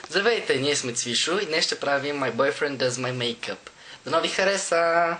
Здравейте, ние сме Цвишо и днес ще правим My Boyfriend Does My Makeup. Дано ви хареса!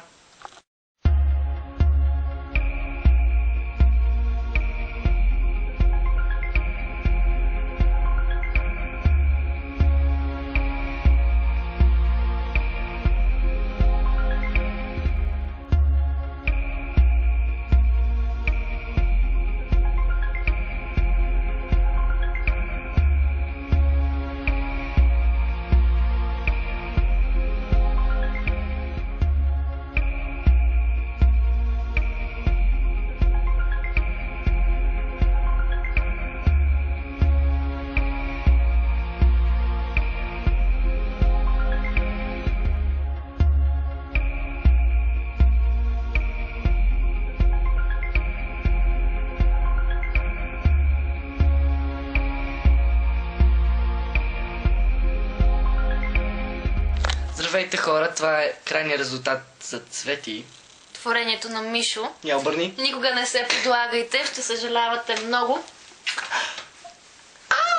Здравейте хора, това е крайният резултат за Цвети. Творението на Мишо. Я обърни. Никога не се предлагайте, ще съжалявате много.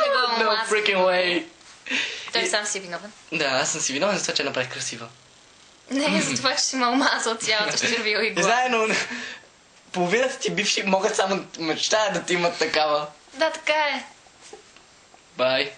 Не го No freaking way! Той сам си е виновен. Да, аз съм си виновен за това, че направих красива. Не, за това, че си ме омазал цялата щервила игла. Не знае, но половината ти бивши могат само мечтаят да ти имат такава. Да, така е. Бай!